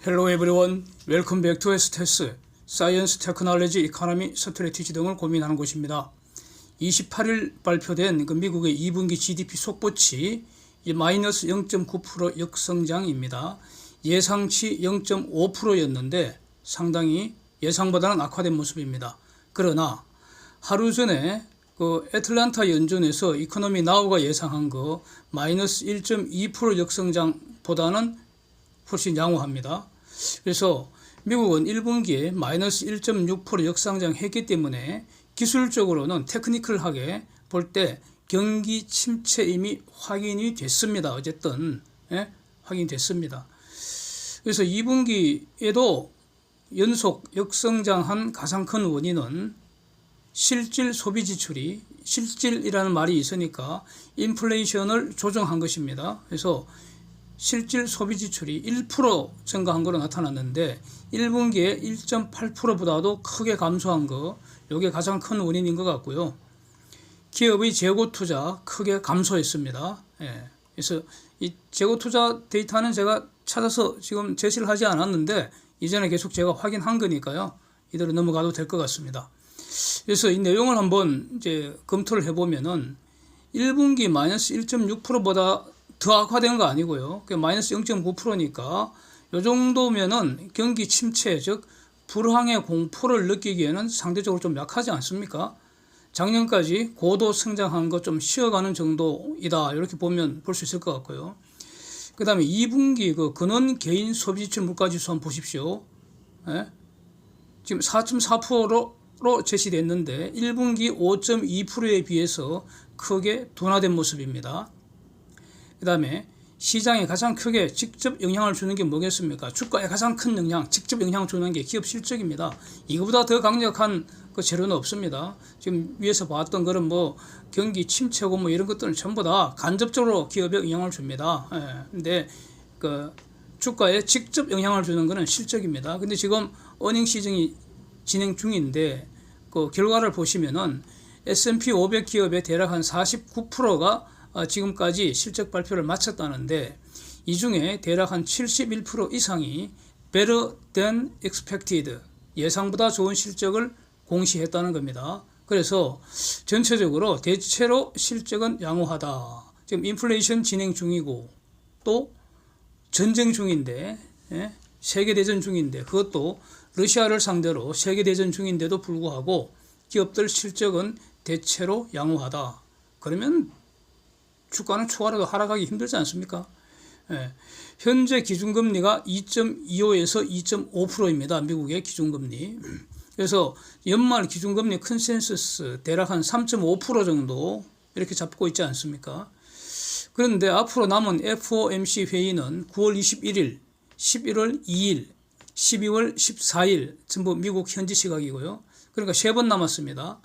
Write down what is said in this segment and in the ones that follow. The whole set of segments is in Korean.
Hello everyone, welcome back to STS, Science, Technology, Economy, Strategy 등을 고민하는 곳입니다. 28일 발표된 미국의 2분기 GDP 속보치 마이너스 0.9% 역성장입니다. 예상치 0.5%였는데 상당히 예상보다는 악화된 모습입니다. 그러나 하루 전에 애틀랜타 연준에서 이코노미 나우가 예상한 거 마이너스 1.2% 역성장보다는 훨씬 양호합니다. 그래서 미국은 1분기에 마이너스 1.6% 역성장했기 때문에 기술적으로는 테크니컬하게 볼 때 경기 침체 이미 확인이 됐습니다. 어쨌든 확인됐습니다. 그래서 2분기에도 연속 역성장한 가장 큰 원인은 실질 소비 지출이 실질이라는 말이 있으니까 인플레이션을 조정한 것입니다. 그래서 실질 소비 지출이 1% 증가한 거로 나타났는데 1분기에 1.8%보다도 크게 감소한 거, 이게 가장 큰 원인인 것 같고요. 기업의 재고 투자 크게 감소했습니다. 그래서 이 재고 투자 데이터는 제가 찾아서 지금 제시를 하지 않았는데 이전에 계속 제가 확인한 거니까요. 이대로 넘어가도 될 것 같습니다. 그래서 이 내용을 한번 이제 검토를 해보면은 1분기 마이너스 1.6%보다 더 악화된 거 아니고요. 마이너스 0.9%니까 이 정도면은 경기 침체, 즉 불황의 공포를 느끼기에는 상대적으로 좀 약하지 않습니까? 작년까지 고도 성장한 거 좀 쉬어가는 정도이다. 이렇게 보면 볼 수 있을 것 같고요. 그 다음에 2분기 근원 개인 소비지출 물가지수 한번 보십시오. 지금 4.4%로 제시됐는데 1분기 5.2%에 비해서 크게 둔화된 모습입니다. 그 다음에 시장에 가장 크게 직접 영향을 주는 게 뭐겠습니까? 주가에 가장 큰 영향, 직접 영향을 주는 게 기업 실적입니다. 이거보다 더 강력한 재료는 없습니다. 지금 위에서 봤던 그런 경기 침체고 이런 것들은 전부 다 간접적으로 기업에 영향을 줍니다. 근데 주가에 직접 영향을 주는 것은 실적입니다. 근데 지금 어닝 시즌이 진행 중인데 결과를 보시면은 S&P 500 기업의 대략 한 49%가 지금까지 실적 발표를 마쳤다는데 이 중에 대략 한 71% 이상이 better than expected, 예상보다 좋은 실적을 공시했다는 겁니다. 그래서 전체적으로 대체로 실적은 양호하다. 지금 인플레이션 진행 중이고 또 전쟁 중인데, 세계대전 중인데, 그것도 러시아를 상대로 세계대전 중인데도 불구하고 기업들 실적은 대체로 양호하다. 그러면 주가는 추가로 하락하기 힘들지 않습니까? 현재 기준금리가 2.25에서 2.5%입니다. 미국의 기준금리. 그래서 연말 기준금리 컨센서스 대략 한 3.5% 정도 이렇게 잡고 있지 않습니까? 그런데 앞으로 남은 FOMC 회의는 9월 21일, 11월 2일, 12월 14일 전부 미국 현지 시각이고요. 그러니까 3번 남았습니다.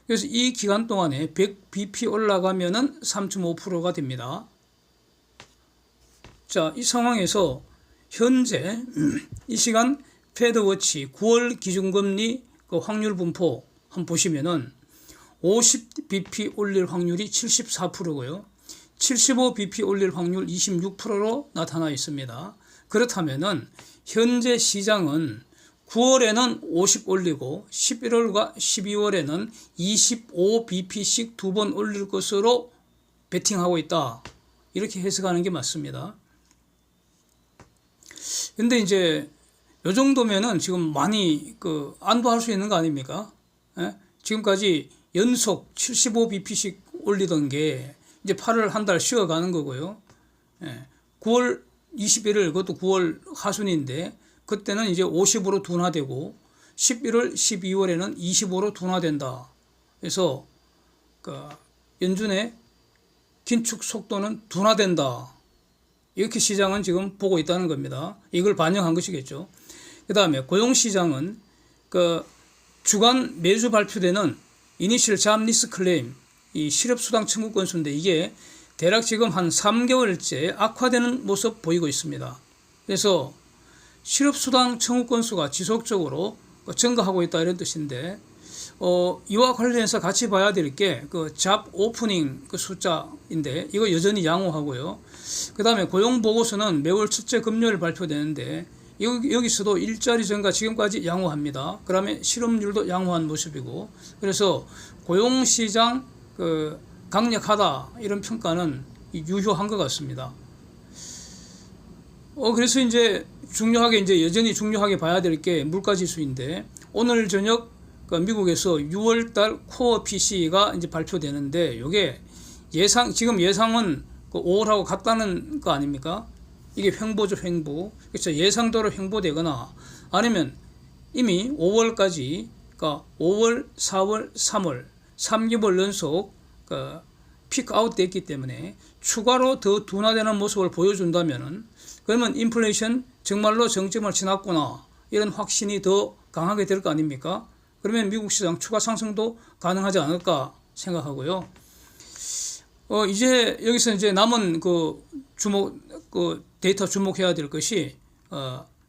그래서 이 기간 동안에 100bp 올라가면은 3.5%가 됩니다. 자, 이 상황에서 현재 이 시간 패드워치 9월 기준금리 확률 분포 한번 보시면은 50bp 올릴 확률이 74%고요. 75bp 올릴 확률 26%로 나타나 있습니다. 그렇다면은 현재 시장은 9월에는 50 올리고 11월과 12월에는 25bp씩 2번 올릴 것으로 베팅하고 있다. 이렇게 해석하는 게 맞습니다. 근데 이제 요 정도면은 지금 많이 안도할 수 있는 거 아닙니까? 지금까지 연속 75bp씩 올리던 게 이제 8월 한 달 쉬어가는 거고요. 9월 21일 그것도 9월 하순인데 그때는 이제 50으로 둔화되고 11월, 12월에는 25로 둔화된다. 그래서 연준의 긴축 속도는 둔화된다. 이렇게 시장은 지금 보고 있다는 겁니다. 이걸 반영한 것이겠죠. 그 다음에 고용시장은 주간 매주 발표되는 이니셜 잡 리스 클레임, 이 실업수당 청구 건수인데 이게 대략 지금 한 3개월째 악화되는 모습 보이고 있습니다. 그래서 실업수당 청구 건수가 지속적으로 증가하고 있다 이런 뜻인데 이와 관련해서 같이 봐야 될 게 잡 오프닝 숫자인데 이거 여전히 양호하고요. 그 다음에 고용보고서는 매월 첫째 금요일 발표되는데 여기서도 일자리 증가 지금까지 양호합니다. 그다음에 실업률도 양호한 모습이고, 그래서 고용시장 강력하다 이런 평가는 유효한 것 같습니다. 그래서 이제 여전히 중요하게 봐야 될 게 물가지수인데, 오늘 저녁 미국에서 6월달 코어 PC가 이제 발표되는데, 이게 지금 예상은 5월하고 같다는 거 아닙니까? 이게 횡보죠, 횡보. 그래서 예상대로 횡보되거나 아니면 이미 5월까지, 그러니까 5월, 4월, 3월, 3개월 연속 피크아웃 됐기 때문에 추가로 더 둔화되는 모습을 보여준다면은, 그러면 인플레이션 정말로 정점을 지났구나, 이런 확신이 더 강하게 될 거 아닙니까? 그러면 미국 시장 추가 상승도 가능하지 않을까 생각하고요. 이제 여기서 이제 남은 데이터 주목해야 될 것이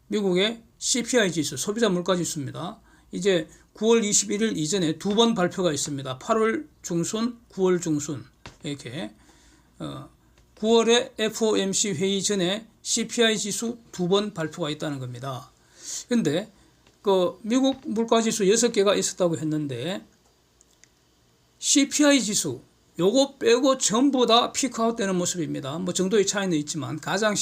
미국의 CPI 지수, 소비자 물가 지수입니다. 이제 9월 21일 이전에 두 번 발표가 있습니다. 8월 중순, 9월 중순, 이렇게 9월에 FOMC 회의 전에 CPI 지수 두 번 발표가 있다는 겁니다. 그런데 미국 물가 지수 6개가 있었다고 했는데, CPI 지수 요거 빼고 전부 다 피크아웃 되는 모습입니다. 뭐 정도의 차이는 있지만 가장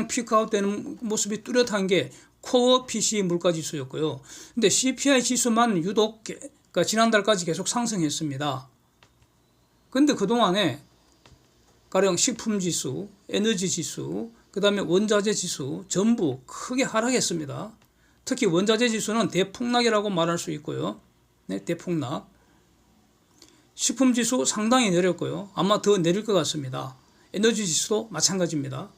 피크아웃 되는 모습이 뚜렷한 게 코어 PC 물가 지수였고요. 근데 CPI 지수만 유독 그러니까 지난달까지 계속 상승했습니다. 근데 그동안에 가령 식품 지수, 에너지 지수, 그다음에 원자재 지수 전부 크게 하락했습니다. 특히 원자재 지수는 대폭락이라고 말할 수 있고요. 네, 대폭락. 식품 지수 상당히 내렸고요. 아마 더 내릴 것 같습니다. 에너지 지수도 마찬가지입니다.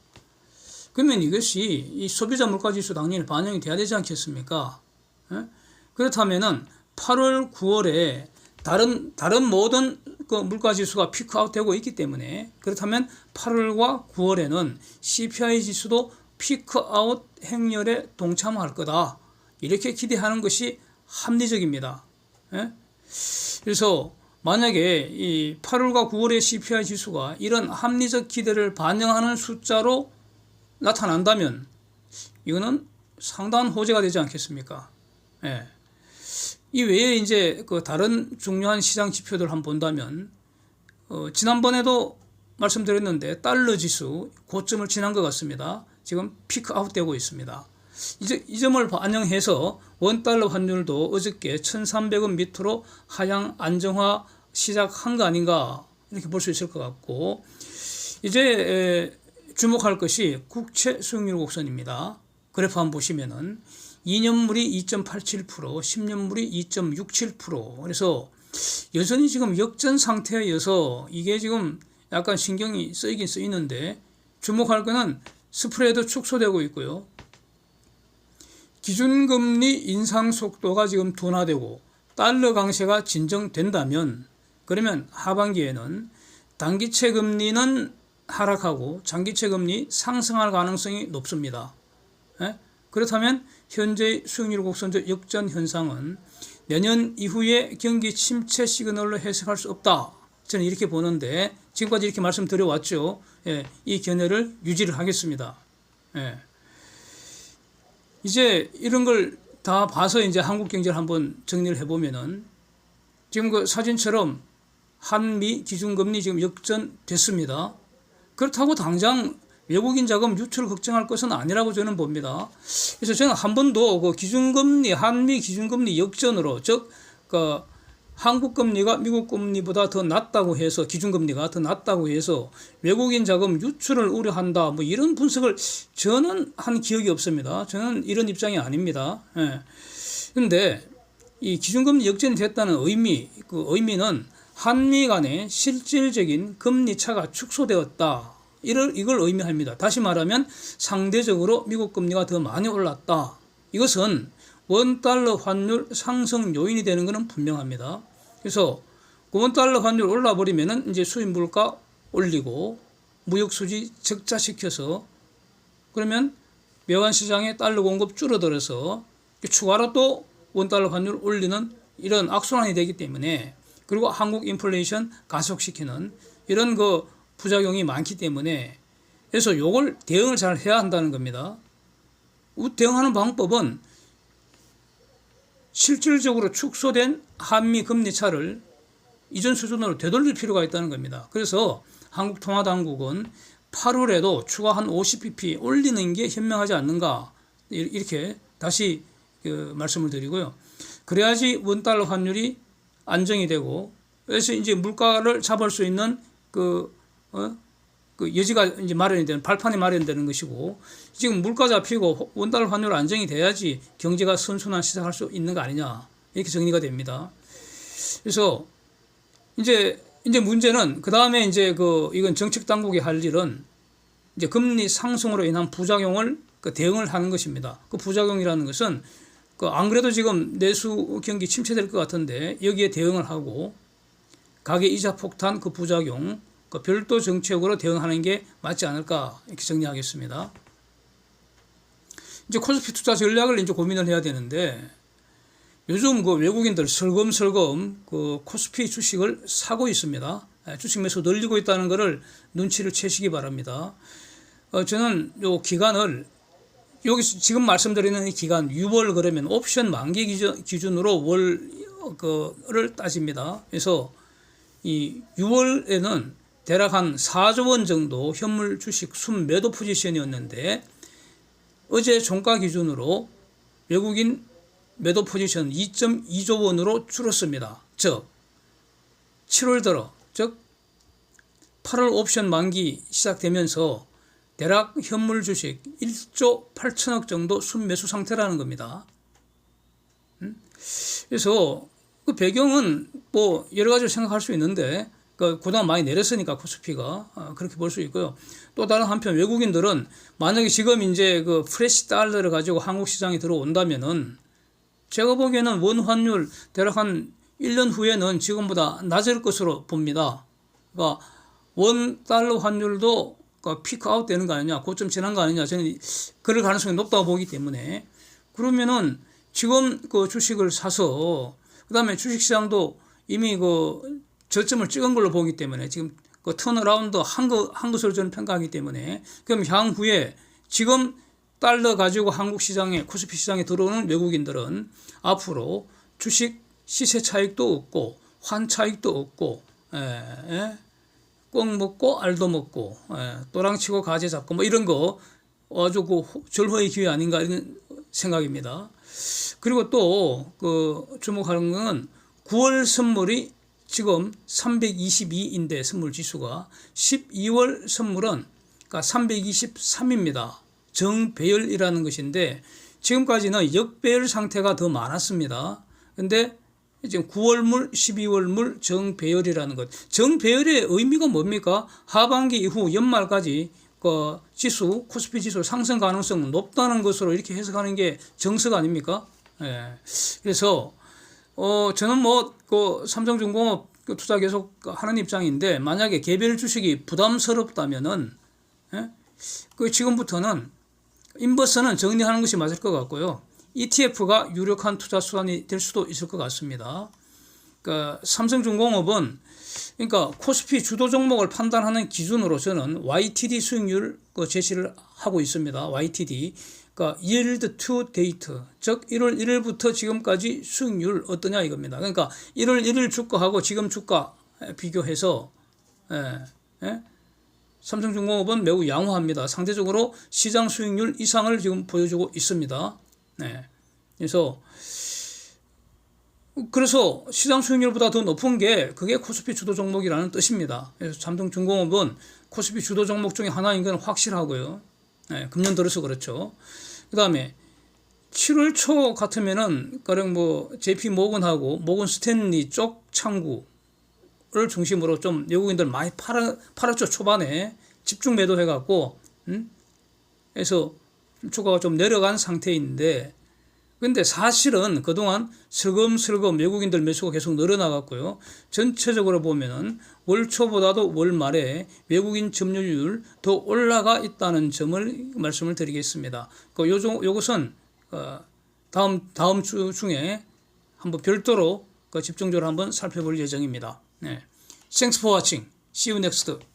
그러면 이것이 이 소비자 물가 지수 당연히 반영이 돼야 되지 않겠습니까? 그렇다면은 8월, 9월에 다른 모든 물가 지수가 피크아웃 되고 있기 때문에, 그렇다면 8월과 9월에는 CPI 지수도 피크아웃 행렬에 동참할 거다, 이렇게 기대하는 것이 합리적입니다. 그래서 만약에 이 8월과 9월의 CPI 지수가 이런 합리적 기대를 반영하는 숫자로 나타난다면 이거는 상당한 호재가 되지 않겠습니까? 이 외에 이제 다른 중요한 시장 지표들 한번 본다면, 지난번에도 말씀드렸는데 달러 지수 고점을 지난 것 같습니다. 지금 피크아웃 되고 있습니다. 이 점을 반영해서 원달러 환율도 어저께 1,300원 밑으로 하향 안정화 시작한 거 아닌가, 이렇게 볼 수 있을 것 같고, 이제 주목할 것이 국채 수익률 곡선입니다. 그래프 한번 보시면은 2년물이 2.87%, 10년물이 2.67%. 그래서 여전히 지금 역전 상태여서 이게 지금 약간 신경이 쓰이긴 쓰이는데, 주목할 거는 스프레드 축소되고 있고요. 기준금리 인상 속도가 지금 둔화되고 달러 강세가 진정된다면, 그러면 하반기에는 단기채 금리는 하락하고 장기채 금리 상승할 가능성이 높습니다. 그렇다면 현재 수익률 곡선적 역전 현상은 내년 이후에 경기 침체 시그널로 해석할 수 없다, 저는 이렇게 보는데, 지금까지 이렇게 말씀드려왔죠. 이 견해를 유지를 하겠습니다. 이제 이런 걸 다 봐서 이제 한국 경제를 한번 정리를 해보면은, 지금 그 사진처럼 한미 기준금리 지금 역전됐습니다. 그렇다고 당장 외국인 자금 유출을 걱정할 것은 아니라고 저는 봅니다. 그래서 저는 한 번도 한미 기준금리 역전으로, 즉 한국 금리가 미국 금리보다 더 낮다고 해서, 기준금리가 더 낮다고 해서 외국인 자금 유출을 우려한다, 뭐 이런 분석을 저는 한 기억이 없습니다. 저는 이런 입장이 아닙니다. 그런데 이 기준금리 역전이 됐다는 의미는 한미 간의 실질적인 금리 차가 축소되었다, 이걸 의미합니다. 다시 말하면 상대적으로 미국 금리가 더 많이 올랐다. 이것은 원달러 환율 상승 요인이 되는 것은 분명합니다. 그래서 원달러 환율 올라버리면은 이제 수입 물가 올리고 무역 수지 적자시켜서, 그러면 외환 시장의 달러 공급 줄어들어서 추가로 또 원달러 환율 올리는 이런 악순환이 되기 때문에, 그리고 한국 인플레이션 가속시키는 이런 부작용이 많기 때문에, 그래서 요걸 대응을 잘 해야 한다는 겁니다. 대응하는 방법은 실질적으로 축소된 한미 금리 차를 이전 수준으로 되돌릴 필요가 있다는 겁니다. 그래서 한국통화당국은 8월에도 추가 한 50bp 올리는 게 현명하지 않는가 이렇게 다시 말씀을 드리고요. 그래야지 원달러 환율이 안정이 되고 그래서 이제 물가를 잡을 수 있는 그 여지가 이제 마련이 되는 발판이 마련되는 것이고 지금 물가 잡히고 원달러 환율 안정이 돼야지 경제가 선순환 시작할 수 있는 거 아니냐 이렇게 정리가 됩니다. 그래서 이제 문제는 그 다음에 이제 이건 정책 당국이 할 일은 이제 금리 상승으로 인한 부작용을 대응을 하는 것입니다. 그 부작용이라는 것은 안 그래도 지금 내수 경기 침체될 것 같은데 여기에 대응을 하고 가계 이자 폭탄 그 부작용 별도 정책으로 대응하는 게 맞지 않을까 이렇게 정리하겠습니다. 이제 코스피 투자 전략을 이제 고민을 해야 되는데 요즘 외국인들 슬금슬금 코스피 주식을 사고 있습니다. 주식 매수 늘리고 있다는 것을 눈치를 채시기 바랍니다. 저는 요 기간을 여기서 지금 말씀드리는 이 기간 6월 그러면 옵션 만기 기준으로 월을 따집니다. 그래서 이 6월에는 대략 한 4조 원 정도 현물 주식 순매도 포지션이었는데 어제 종가 기준으로 외국인 매도 포지션 2.2조 원으로 줄었습니다. 즉 7월 들어 즉 8월 옵션 만기 시작되면서 대략 현물 주식 1조 8천억 정도 순매수 상태라는 겁니다. 그래서 그 배경은 뭐 여러 가지로 생각할 수 있는데 그동안 많이 내렸으니까 코스피가 그렇게 볼 수 있고요. 또 다른 한편 외국인들은 만약에 지금 이제 프레시 달러를 가지고 한국 시장에 들어온다면은 제가 보기에는 원 환율 대략 한 1년 후에는 지금보다 낮을 것으로 봅니다. 그러니까 원 달러 환율도 피크아웃 되는 거 아니냐, 고점 지난 거 아니냐, 저는 그럴 가능성이 높다고 보기 때문에 그러면은 지금 주식을 사서 그다음에 주식시장도 이미 저점을 찍은 걸로 보기 때문에 지금 턴어라운드 한 것으로 저는 평가하기 때문에 그럼 향후에 지금 달러 가지고 한국 시장에 코스피 시장에 들어오는 외국인들은 앞으로 주식 시세 차익도 없고 환 차익도 없고 꽁 먹고 알도 먹고 또랑치고 가재 잡고 뭐 이런 거 아주 절호의 기회 아닌가 이런 생각입니다. 그리고 또 주목하는 건 9월 선물이 지금 322인데 선물 지수가 12월 선물은 그러니까 323입니다. 정배열이라는 것인데 지금까지는 역배열 상태가 더 많았습니다. 근데 지금 9월물, 12월물 정배열이라는 것. 정배열의 의미가 뭡니까? 하반기 이후 연말까지 지수, 코스피 지수 상승 가능성은 높다는 것으로 이렇게 해석하는 게 정석 아닙니까? 예. 그래서 저는 삼성중공업 투자 계속 하는 입장인데 만약에 개별 주식이 부담스럽다면은 지금부터는 인버스는 정리하는 것이 맞을 것 같고요. ETF가 유력한 투자 수단이 될 수도 있을 것 같습니다. 그러니까 삼성중공업은 그러니까 코스피 주도 종목을 판단하는 기준으로서는 YTD 수익률 제시를 하고 있습니다. YTD. 그러니까 yield to date. 즉 1월 1일부터 지금까지 수익률 어떠냐 이겁니다. 그러니까 1월 1일 주가하고 지금 주가 비교해서 삼성중공업은 매우 양호합니다. 상대적으로 시장 수익률 이상을 지금 보여주고 있습니다. 그래서 시장 수익률보다 더 높은 게 그게 코스피 주도 종목이라는 뜻입니다. 그래서 삼성중공업은 코스피 주도 종목 중에 하나인 건 확실하고요. 금년 들어서 그렇죠. 그 다음에 7월 초 같으면은 가령 JP 모건하고 모건 스탠리 쪽 창구를 중심으로 좀 외국인들 많이 팔았죠. 초반에 집중 매도해갖고 그래서 주가가 좀 내려간 상태인데 근데 사실은 그동안 슬금슬금 외국인들 매수가 계속 늘어나갔고요. 전체적으로 보면은 월 초보다도 월 말에 외국인 점유율 더 올라가 있다는 점을 말씀을 드리겠습니다. 요것은 다음 주 중에 한번 별도로 집중적으로 한번 살펴볼 예정입니다. Thanks for watching. See you next.